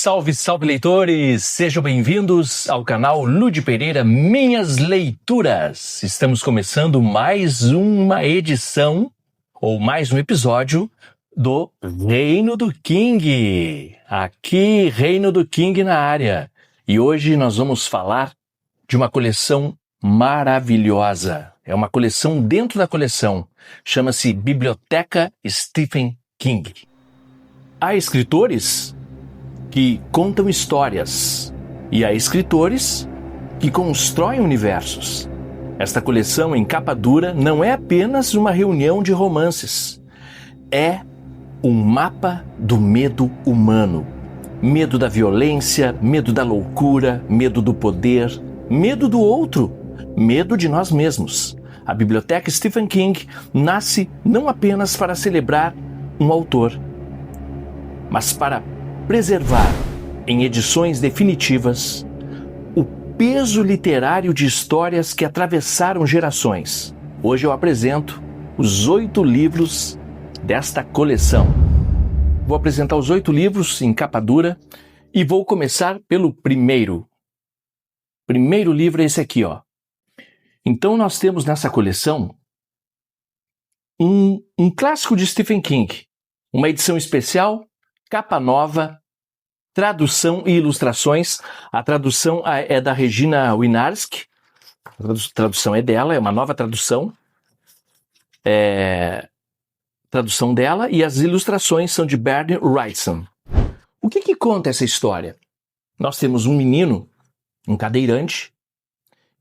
Salve, salve leitores! Sejam bem-vindos ao canal Ludi Pereira Minhas Leituras. Estamos começando mais uma edição, ou mais um episódio, do Reino do King. Aqui, Reino do King na área. E hoje nós vamos falar de uma coleção maravilhosa. É uma coleção dentro da coleção. Chama-se Biblioteca Stephen King. Há escritores que contam histórias e há escritores que constroem universos. Esta coleção em capa dura não é apenas uma reunião de romances. É um mapa do medo humano. Medo da violência, medo da loucura, medo do poder, medo do outro, medo de nós mesmos. A Biblioteca Stephen King nasce não apenas para celebrar um autor, mas para preservar, em edições definitivas, o peso literário de histórias que atravessaram gerações. Hoje eu apresento os 8 livros desta coleção. Vou apresentar os 8 livros em capa dura e vou começar pelo primeiro. O primeiro livro é esse aqui, ó. Então nós temos nessa coleção um clássico de Stephen King, uma edição especial, capa nova, tradução e ilustrações. A tradução é da Regina Winarski. A tradução é dela, é uma nova tradução. Tradução dela, e as ilustrações são de Bernie Wrightson. O que conta essa história? Nós temos um menino, um cadeirante,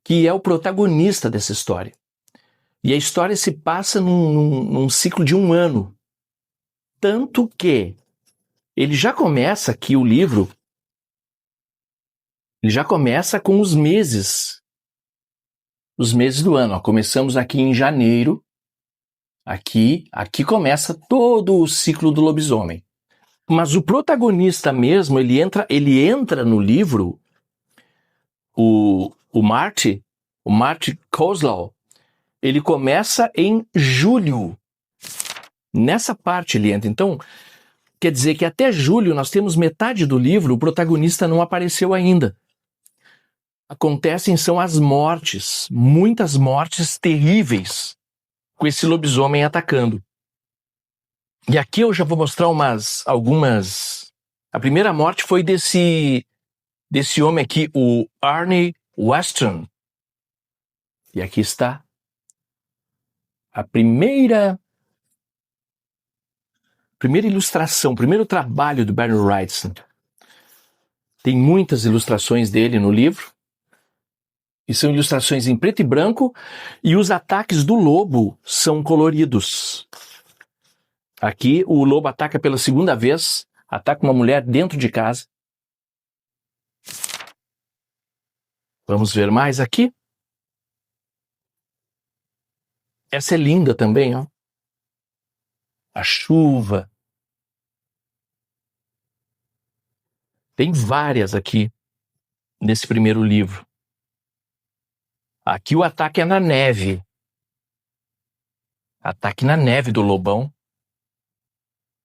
que é o protagonista dessa história. E a história se passa num ciclo de 1 ano. Tanto que ele já começa aqui o livro, ele já começa com os meses do ano. Ó, começamos aqui em janeiro, aqui começa todo o ciclo do lobisomem. Mas o protagonista mesmo, ele entra no livro, o Marty Kozlau, ele começa em julho. Nessa parte ele entra. Então, quer dizer que até julho nós temos metade do livro, o protagonista não apareceu ainda. São as mortes, muitas mortes terríveis, com esse lobisomem atacando. E aqui eu já vou mostrar algumas. A primeira morte foi desse homem aqui, o Arnie Weston. E aqui está a primeira ilustração, o primeiro trabalho do Bernie Wrightson. Tem muitas ilustrações dele no livro, e são ilustrações em preto e branco, e os ataques do lobo são coloridos. Aqui o lobo ataca pela segunda vez, ataca uma mulher dentro de casa. Vamos ver mais aqui. Essa é linda também, ó. A chuva. Tem várias aqui nesse primeiro livro. Aqui o ataque é na neve. Ataque na neve do lobão.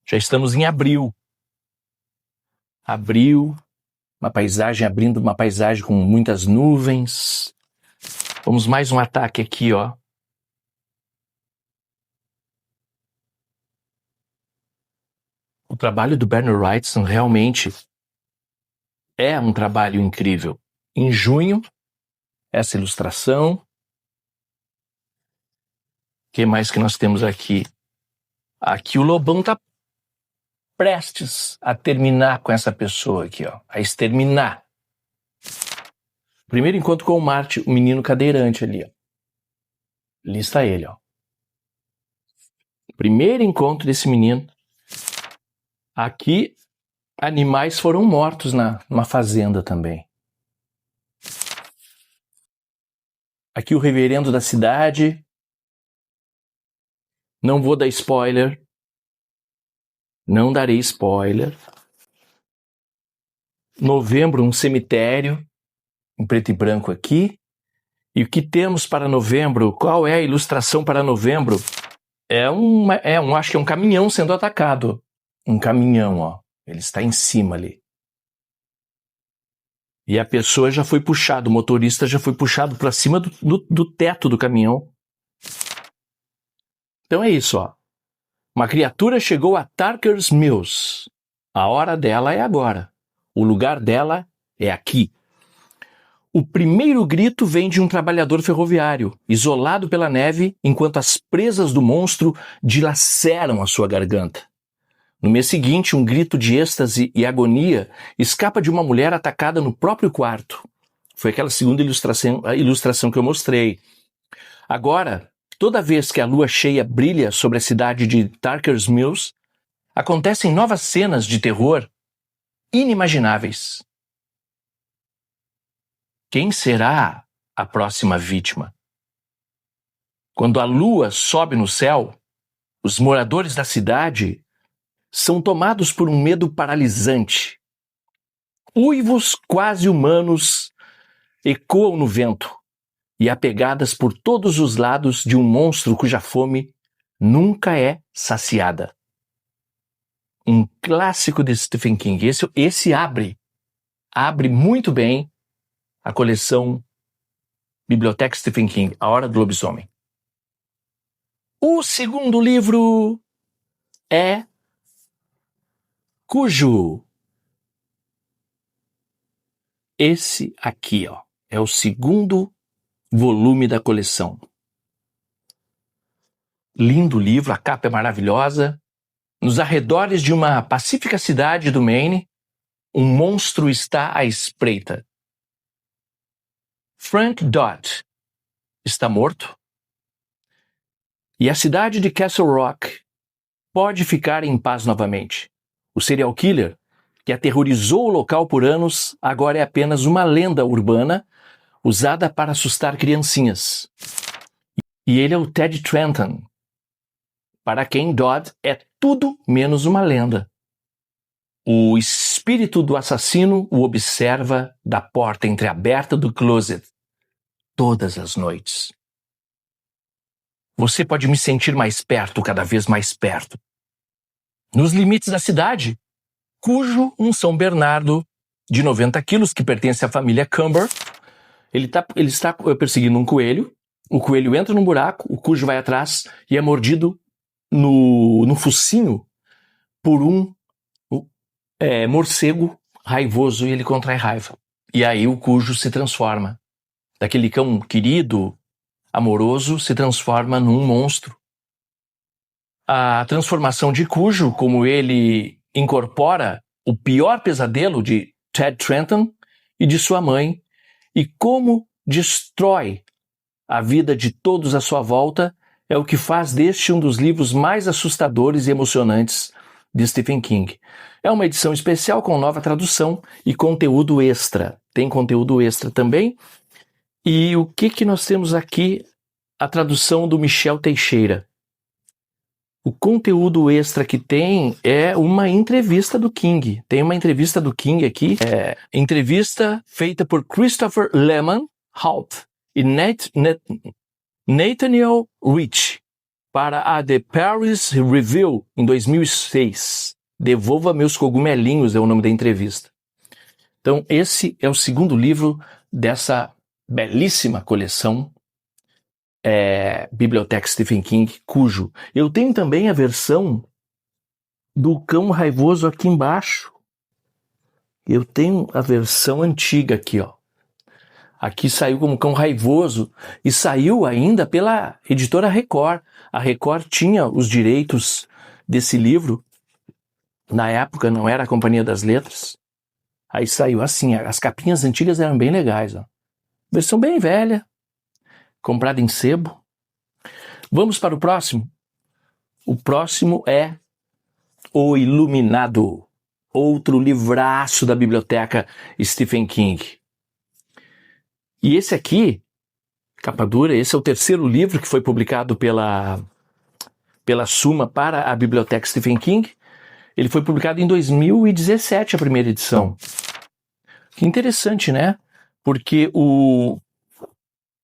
Já estamos em abril. Abril, abrindo uma paisagem com muitas nuvens. Vamos mais um ataque aqui, ó. O trabalho do Bernie Wrightson realmente é um trabalho incrível. Em junho, essa ilustração. O que mais que nós temos aqui? Aqui o lobão está prestes a terminar com essa pessoa aqui, ó, a exterminar. Primeiro encontro com o Marty, o menino cadeirante ali, ó. Ali está ele, ó. Primeiro encontro desse menino. Aqui, animais foram mortos numa fazenda também. Aqui o reverendo da cidade. Não vou dar spoiler. Não darei spoiler. Novembro, um cemitério, em preto e branco aqui. E o que temos para novembro? Qual é a ilustração para novembro? Acho que é um caminhão sendo atacado. Um caminhão, ó. Ele está em cima ali. E a pessoa já foi puxada, o motorista já foi puxado para cima do teto do caminhão. Então é isso, ó. Uma criatura chegou a Tarker's Mills. A hora dela é agora. O lugar dela é aqui. O primeiro grito vem de um trabalhador ferroviário, isolado pela neve, enquanto as presas do monstro dilaceram a sua garganta. No mês seguinte, um grito de êxtase e agonia escapa de uma mulher atacada no próprio quarto. Foi aquela segunda ilustração que eu mostrei. Agora, toda vez que a lua cheia brilha sobre a cidade de Tarker's Mills, acontecem novas cenas de terror inimagináveis. Quem será a próxima vítima? Quando a lua sobe no céu, os moradores da cidade são tomados por um medo paralisante. Uivos quase humanos ecoam no vento e apegadas por todos os lados de um monstro cuja fome nunca é saciada. Um clássico de Stephen King. Esse abre muito bem a coleção Biblioteca Stephen King, A Hora do Lobisomem. O segundo livro é Cujo. Esse aqui, ó, é o segundo volume da coleção. Lindo livro, a capa é maravilhosa. Nos arredores de uma pacífica cidade do Maine, um monstro está à espreita. Frank Dodd está morto e a cidade de Castle Rock pode ficar em paz novamente. O serial killer, que aterrorizou o local por anos, agora é apenas uma lenda urbana usada para assustar criancinhas. E ele é o Ted Trenton, para quem Dodd é tudo menos uma lenda. O espírito do assassino o observa da porta entreaberta do closet todas as noites. Você pode me sentir mais perto, cada vez mais perto. Nos limites da cidade, Cujo, um São Bernardo de 90 quilos que pertence à família Cumber, ele está perseguindo um coelho, o coelho entra num buraco, o Cujo vai atrás e é mordido no focinho por um morcego raivoso e ele contrai raiva. E aí o Cujo se transforma. Daquele cão querido, amoroso, se transforma num monstro. A transformação de Cujo, como ele incorpora o pior pesadelo de Ted Trenton e de sua mãe, e como destrói a vida de todos à sua volta, é o que faz deste um dos livros mais assustadores e emocionantes de Stephen King. É uma edição especial com nova tradução e conteúdo extra. Tem conteúdo extra também. E o que nós temos aqui? A tradução do Michel Teixeira. O conteúdo extra que tem é uma entrevista do King. Tem uma entrevista do King aqui. Entrevista feita por Christopher Lehman Halt e Nathaniel Rich para a The Paris Review em 2006. Devolva Meus Cogumelinhos é o nome da entrevista. Então esse é o segundo livro dessa belíssima coleção Biblioteca Stephen King, Cujo. Eu tenho também a versão do Cão Raivoso aqui embaixo. Eu tenho a versão antiga aqui, ó. Aqui saiu como Cão Raivoso e saiu ainda pela editora Record. A Record tinha os direitos desse livro. Na época não era a Companhia das Letras. Aí saiu assim, as capinhas antigas eram bem legais, ó. Versão bem velha, comprada em sebo. Vamos para o próximo? O próximo é O Iluminado, outro livraço da biblioteca Stephen King. E esse aqui, capa dura, esse é o terceiro livro que foi publicado pela Suma para a biblioteca Stephen King. Ele foi publicado em 2017, a primeira edição. Que interessante, né? Porque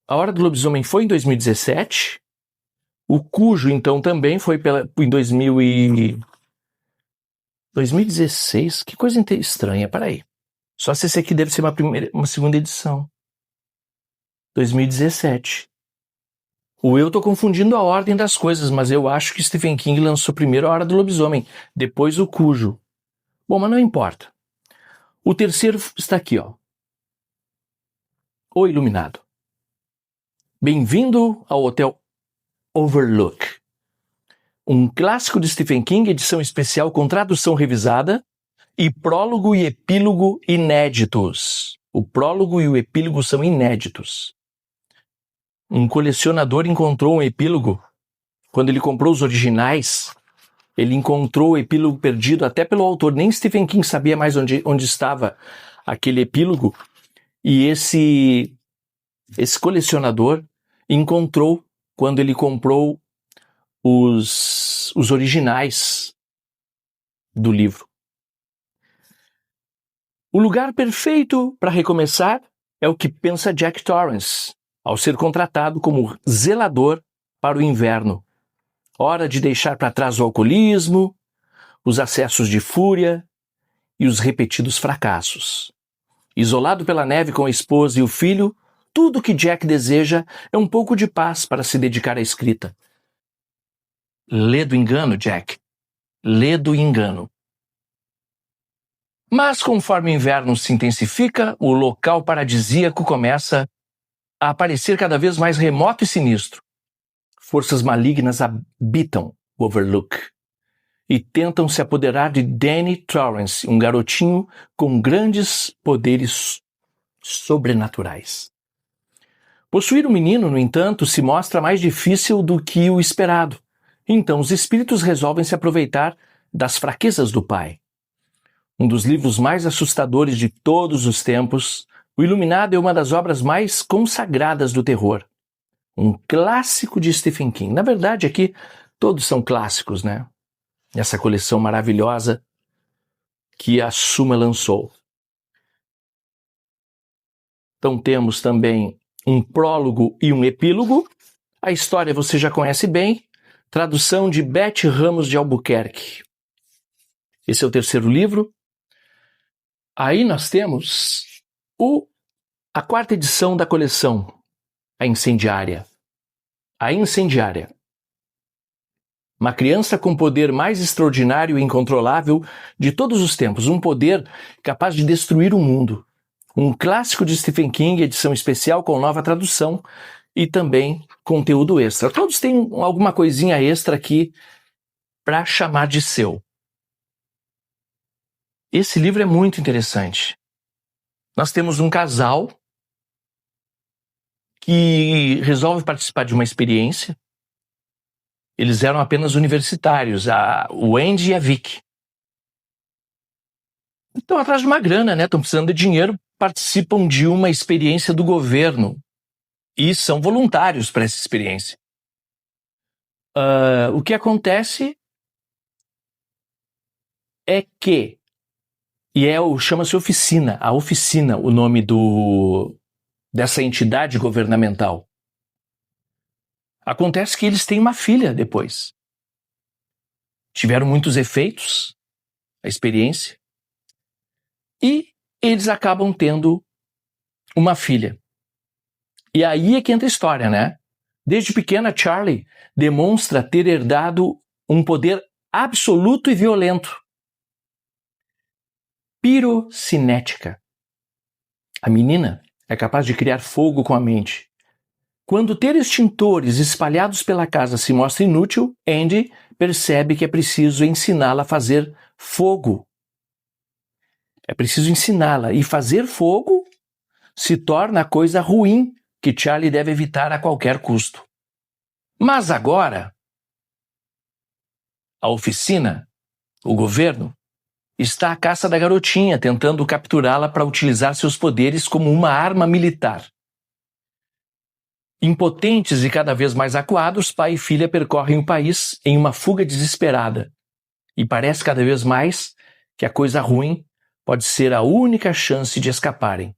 A Hora do Lobisomem foi em 2017, o Cujo, então, também foi em 2016. Que coisa estranha, peraí. Só se esse aqui deve ser uma segunda edição. 2017. Eu tô confundindo a ordem das coisas, mas eu acho que Stephen King lançou primeiro A Hora do Lobisomem, depois o Cujo. Bom, mas não importa. O terceiro está aqui, ó. O Iluminado. Bem-vindo ao Hotel Overlook. Um clássico de Stephen King, edição especial com tradução revisada e prólogo e epílogo inéditos. O prólogo e o epílogo são inéditos. Um colecionador encontrou um epílogo. Quando ele comprou os originais, ele encontrou o epílogo perdido até pelo autor. Nem Stephen King sabia mais onde estava aquele epílogo. E esse colecionador encontrou quando ele comprou os originais do livro. O lugar perfeito para recomeçar é o que pensa Jack Torrance, ao ser contratado como zelador para o inverno. Hora de deixar para trás o alcoolismo, os acessos de fúria e os repetidos fracassos. Isolado pela neve com a esposa e o filho, tudo que Jack deseja é um pouco de paz para se dedicar à escrita. Lê do engano, Jack. Lê do engano. Mas conforme o inverno se intensifica, o local paradisíaco começa a aparecer cada vez mais remoto e sinistro. Forças malignas habitam o Overlook e tentam se apoderar de Danny Torrance, um garotinho com grandes poderes sobrenaturais. Possuir um menino, no entanto, se mostra mais difícil do que o esperado. Então, os espíritos resolvem se aproveitar das fraquezas do pai. Um dos livros mais assustadores de todos os tempos, O Iluminado é uma das obras mais consagradas do terror. Um clássico de Stephen King. Na verdade, aqui todos são clássicos, né? Essa coleção maravilhosa que a Suma lançou. Então temos também um prólogo e um epílogo. A história você já conhece bem. Tradução de Beth Ramos de Albuquerque. Esse é o terceiro livro. Aí nós temos a quarta edição da coleção, A Incendiária. A Incendiária. Uma criança com poder mais extraordinário e incontrolável de todos os tempos. Um poder capaz de destruir o mundo. Um clássico de Stephen King, edição especial com nova tradução e também conteúdo extra. Todos têm alguma coisinha extra aqui para chamar de seu. Esse livro é muito interessante. Nós temos um casal que resolve participar de uma experiência. Eles eram apenas universitários, o Andy e a Vicky. Estão atrás de uma grana, né? Estão precisando de dinheiro, participam de uma experiência do governo e são voluntários para essa experiência. O que acontece é que, chama-se Oficina, a Oficina, o nome dessa entidade governamental. Acontece que eles têm uma filha depois. Tiveram muitos efeitos, a experiência, e eles acabam tendo uma filha. E aí é que entra a história, né? Desde pequena, Charlie demonstra ter herdado um poder absoluto e violento. Pirocinética. A menina é capaz de criar fogo com a mente. Quando ter extintores espalhados pela casa se mostra inútil, Andy percebe que é preciso ensiná-la a fazer fogo. É preciso ensiná-la. E fazer fogo se torna a coisa ruim que Charlie deve evitar a qualquer custo. Mas agora, a oficina, o governo, está à caça da garotinha, tentando capturá-la para utilizar seus poderes como uma arma militar. Impotentes e cada vez mais acuados, pai e filha percorrem o país em uma fuga desesperada. E parece cada vez mais que a coisa ruim pode ser a única chance de escaparem.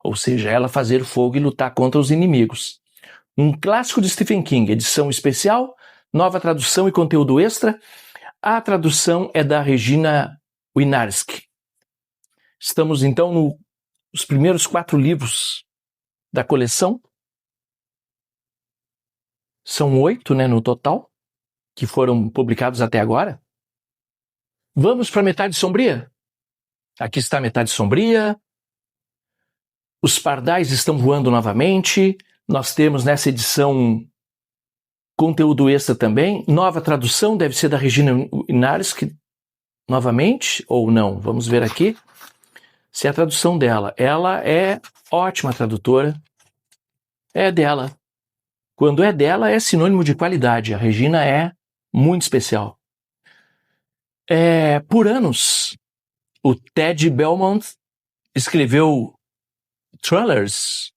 Ou seja, ela fazer fogo e lutar contra os inimigos. Um clássico de Stephen King, edição especial, nova tradução e conteúdo extra. A tradução é da Regina Winarski. Estamos então nos primeiros 4 livros da coleção. São 8, no total, que foram publicados até agora. Vamos para a metade sombria? Aqui está a metade sombria. Os pardais estão voando novamente. Nós temos nessa edição conteúdo extra também. Nova tradução, deve ser da Regina Inares, novamente, ou não. Vamos ver aqui se é a tradução dela. Ela é ótima tradutora. É dela. Quando é dela, é sinônimo de qualidade. A Regina é muito especial. Por anos, o Ted Belmont escreveu trailers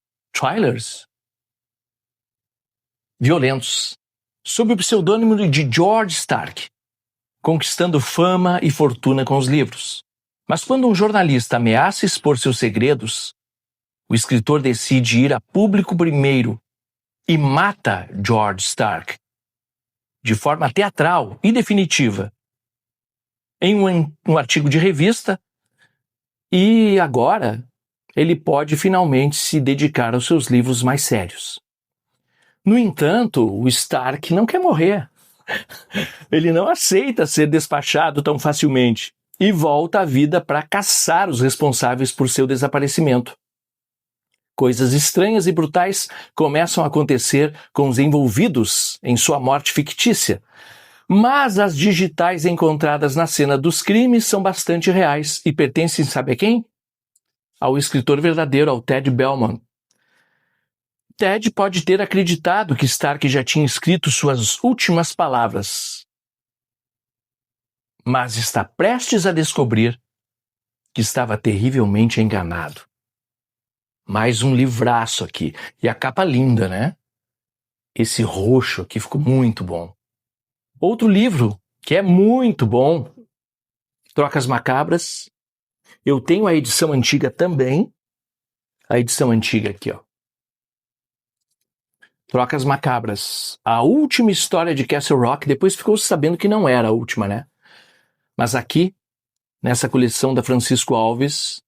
violentos, sob o pseudônimo de George Stark, conquistando fama e fortuna com os livros. Mas quando um jornalista ameaça expor seus segredos, o escritor decide ir a público primeiro e mata George Stark, de forma teatral e definitiva, em um artigo de revista, e agora ele pode finalmente se dedicar aos seus livros mais sérios. No entanto, o Stark não quer morrer. Ele não aceita ser despachado tão facilmente e volta à vida para caçar os responsáveis por seu desaparecimento. Coisas estranhas e brutais começam a acontecer com os envolvidos em sua morte fictícia, mas as digitais encontradas na cena dos crimes são bastante reais e pertencem, sabe a quem? Ao escritor verdadeiro, ao Ted Belmont. Ted pode ter acreditado que Stark já tinha escrito suas últimas palavras, mas está prestes a descobrir que estava terrivelmente enganado. Mais um livraço aqui. E a capa linda, né? Esse roxo aqui ficou muito bom. Outro livro que é muito bom, Trocas Macabras. Eu tenho a edição antiga também. A edição antiga aqui, ó. Trocas Macabras. A última história de Castle Rock. Depois ficou sabendo que não era a última, né? Mas aqui, nessa coleção da Francisco Alves,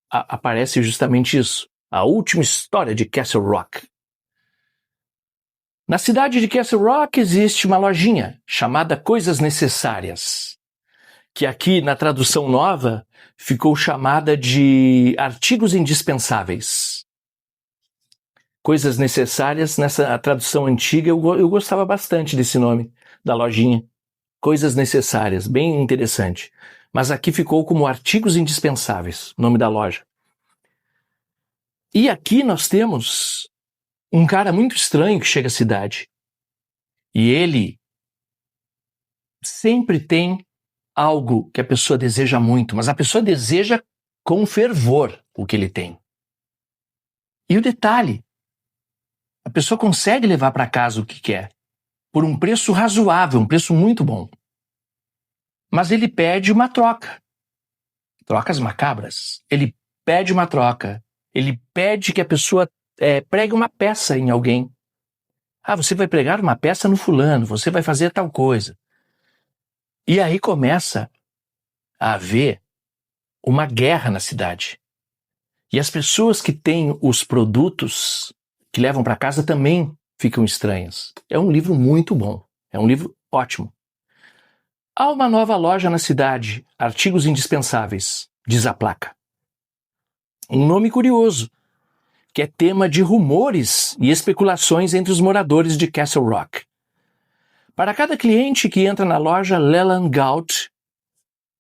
aparece justamente isso. A última história de Castle Rock. Na cidade de Castle Rock existe uma lojinha chamada Coisas Necessárias, que aqui na tradução nova ficou chamada de Artigos Indispensáveis. Coisas Necessárias, nessa tradução antiga, eu gostava bastante desse nome da lojinha. Coisas Necessárias, bem interessante. Mas aqui ficou como Artigos Indispensáveis, nome da loja. E aqui nós temos um cara muito estranho que chega à cidade. E ele sempre tem algo que a pessoa deseja muito, mas a pessoa deseja com fervor o que ele tem. E o detalhe, a pessoa consegue levar para casa o que quer, por um preço razoável, um preço muito bom. Mas ele pede uma troca. Trocas macabras. Ele pede uma troca. Ele pede que a pessoa pregue uma peça em alguém. Você vai pregar uma peça no fulano, você vai fazer tal coisa. E aí começa a haver uma guerra na cidade. E as pessoas que têm os produtos que levam para casa também ficam estranhas. É um livro muito bom. É um livro ótimo. Há uma nova loja na cidade, Artigos Indispensáveis, diz a placa. Um nome curioso, que é tema de rumores e especulações entre os moradores de Castle Rock. Para cada cliente que entra na loja, Leland Galt,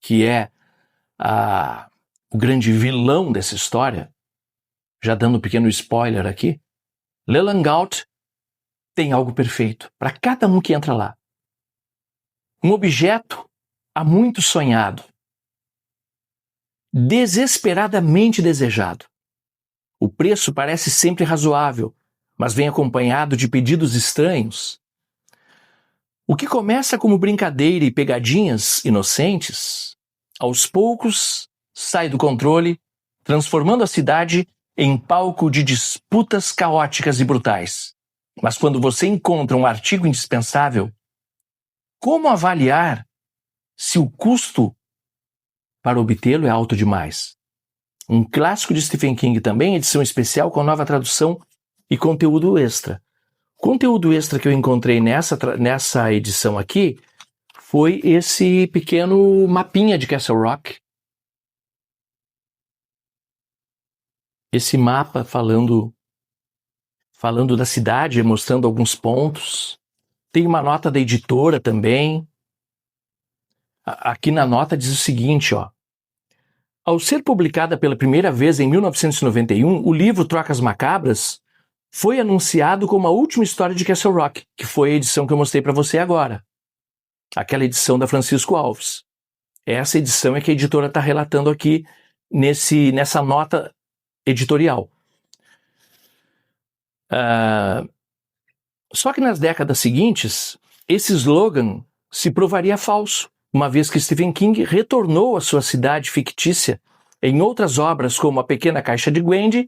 que é o grande vilão dessa história, já dando um pequeno spoiler aqui, Leland Galt tem algo perfeito para cada um que entra lá. Um objeto há muito sonhado, desesperadamente desejado. O preço parece sempre razoável, mas vem acompanhado de pedidos estranhos. O que começa como brincadeira e pegadinhas inocentes, aos poucos sai do controle, transformando a cidade em palco de disputas caóticas e brutais. Mas quando você encontra um artigo indispensável, como avaliar se o custo para obtê-lo é alto demais? Um clássico de Stephen King também, edição especial com nova tradução e conteúdo extra. Conteúdo extra que eu encontrei nessa edição aqui foi esse pequeno mapinha de Castle Rock. Esse mapa falando da cidade, mostrando alguns pontos. Tem uma nota da editora também. Aqui na nota diz o seguinte, ó. Ao ser publicada pela primeira vez em 1991, o livro Trocas Macabras foi anunciado como a última história de Castle Rock, que foi a edição que eu mostrei para você agora. Aquela edição da Francisco Alves. Essa edição é que a editora está relatando aqui nessa nota editorial. Só que nas décadas seguintes, esse slogan se provaria falso, uma vez que Stephen King retornou à sua cidade fictícia em outras obras como A Pequena Caixa de Gwendy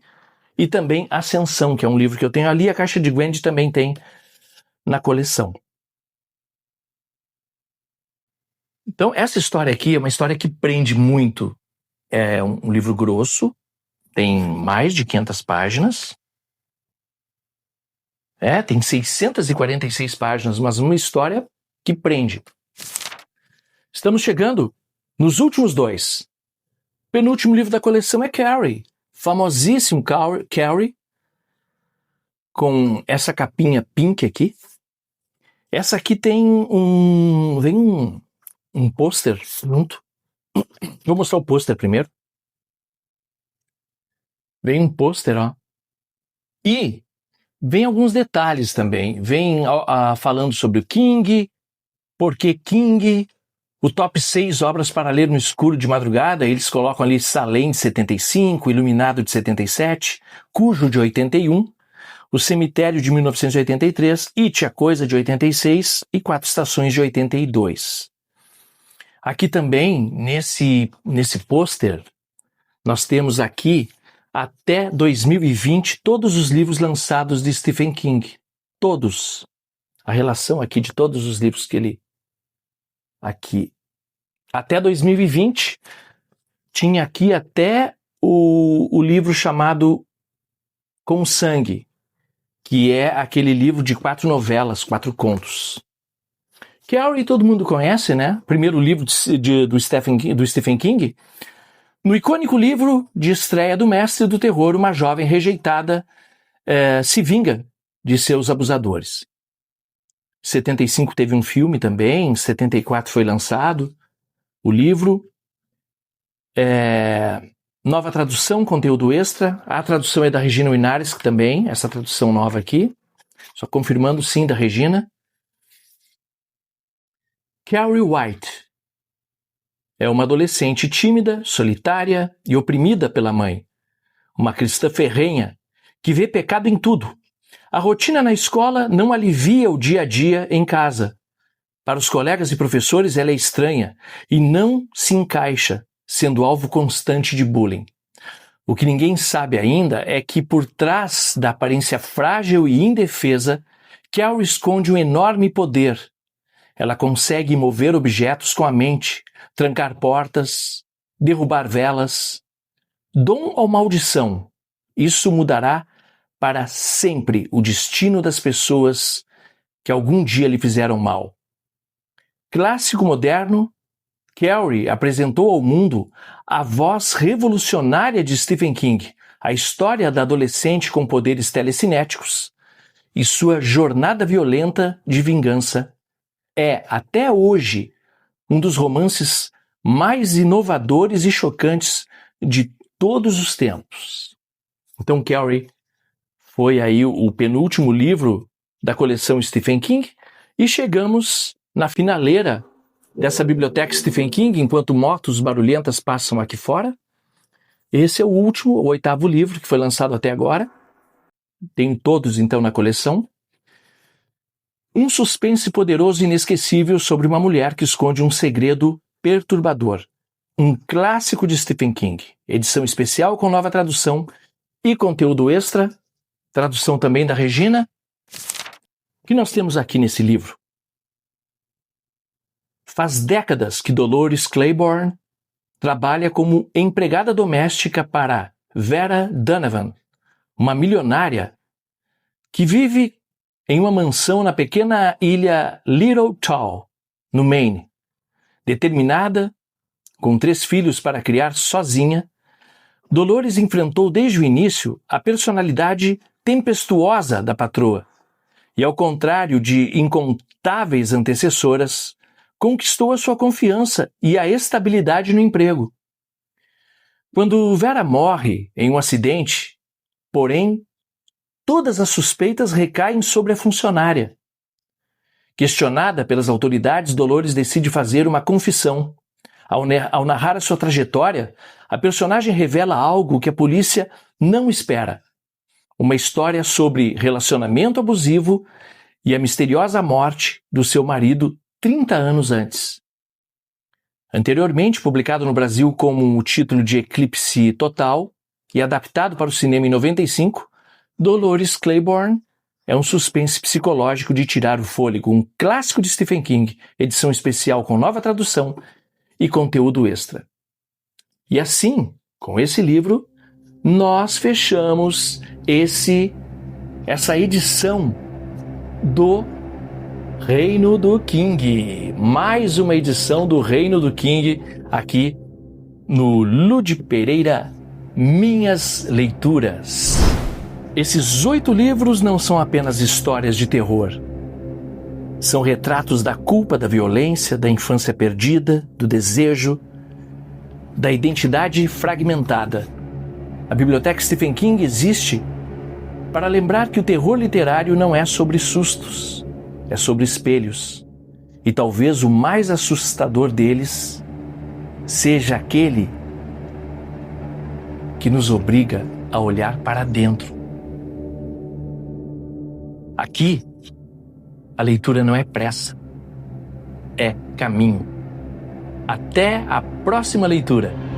e também Ascensão, que é um livro que eu tenho ali. A Caixa de Gwendy também tem na coleção. Então, essa história aqui é uma história que prende muito. É um livro grosso, tem mais de 500 páginas. Tem 646 páginas, mas uma história que prende. Estamos chegando nos últimos dois. O penúltimo livro da coleção é Carrie, famosíssimo Carrie, com essa capinha pink aqui. Essa aqui tem vem um pôster junto. Vou mostrar o pôster primeiro. Vem um pôster, ó. E vem alguns detalhes também. Vem falando sobre o King, por que King, o top 6 obras para ler no escuro de madrugada. Eles colocam ali Salem de 75, Iluminado de 77, Cujo de 81, O Cemitério de 1983, It, a Coisa de 86 e Quatro Estações de 82. Aqui também, nesse pôster, nós temos aqui até 2020 todos os livros lançados de Stephen King. Todos. A relação aqui de todos os livros que ele... Aqui. Até 2020, tinha aqui até o livro chamado Com Sangue, que é aquele livro de 4 novelas, 4 contos. Carrie todo mundo conhece, né? Primeiro livro do Stephen King. No icônico livro de estreia do mestre do terror, uma jovem rejeitada se vinga de seus abusadores. 75 teve um filme também, 74 foi lançado o livro. Nova tradução, conteúdo extra. A tradução é da Regina Linares também, essa tradução nova aqui. Só confirmando, sim, da Regina. Carrie White é uma adolescente tímida, solitária e oprimida pela mãe. Uma cristã ferrenha que vê pecado em tudo. A rotina na escola não alivia o dia a dia em casa. Para os colegas e professores, ela é estranha e não se encaixa, sendo alvo constante de bullying. O que ninguém sabe ainda é que por trás da aparência frágil e indefesa, Carrie esconde um enorme poder. Ela consegue mover objetos com a mente, trancar portas, derrubar velas. Dom ou maldição, isso mudará para sempre o destino das pessoas que algum dia lhe fizeram mal. Clássico moderno, Carrie apresentou ao mundo a voz revolucionária de Stephen King, a história da adolescente com poderes telecinéticos e sua jornada violenta de vingança. É, até hoje, um dos romances mais inovadores e chocantes de todos os tempos. Então, Carrie foi aí o penúltimo livro da coleção Stephen King e chegamos na finaleira dessa biblioteca Stephen King, enquanto motos barulhentas passam aqui fora. Esse é o último, o 8º livro que foi lançado até agora. Tem todos, então, na coleção. Um suspense poderoso e inesquecível sobre uma mulher que esconde um segredo perturbador. Um clássico de Stephen King. Edição especial com nova tradução e conteúdo extra. Tradução também da Regina. O que nós temos aqui nesse livro? Faz décadas que Dolores Claiborne trabalha como empregada doméstica para Vera Donovan, uma milionária que vive em uma mansão na pequena ilha Little Tall, no Maine. Determinada, com 3 filhos para criar sozinha, Dolores enfrentou desde o início a personalidade tempestuosa da patroa e, ao contrário de incontáveis antecessoras, conquistou a sua confiança e a estabilidade no emprego. Quando Vera morre em um acidente, porém, todas as suspeitas recaem sobre a funcionária. Questionada pelas autoridades, Dolores decide fazer uma confissão. Ao narrar a sua trajetória, a personagem revela algo que a polícia não espera. Uma história sobre relacionamento abusivo e a misteriosa morte do seu marido 30 anos antes. Anteriormente publicado no Brasil como o título de Eclipse Total e adaptado para o cinema em 95, Dolores Claiborne é um suspense psicológico de tirar o fôlego, um clássico de Stephen King, edição especial com nova tradução e conteúdo extra. E assim, com esse livro, nós fechamos essa edição do Reino do King. Mais uma edição do Reino do King aqui no Lud Pereira Minhas Leituras. Esses 8 livros não são apenas histórias de terror. São retratos da culpa, da violência, da infância perdida, do desejo, da identidade fragmentada. A Biblioteca Stephen King existe para lembrar que o terror literário não é sobre sustos, é sobre espelhos. E talvez o mais assustador deles seja aquele que nos obriga a olhar para dentro. Aqui, a leitura não é pressa, é caminho. Até a próxima leitura!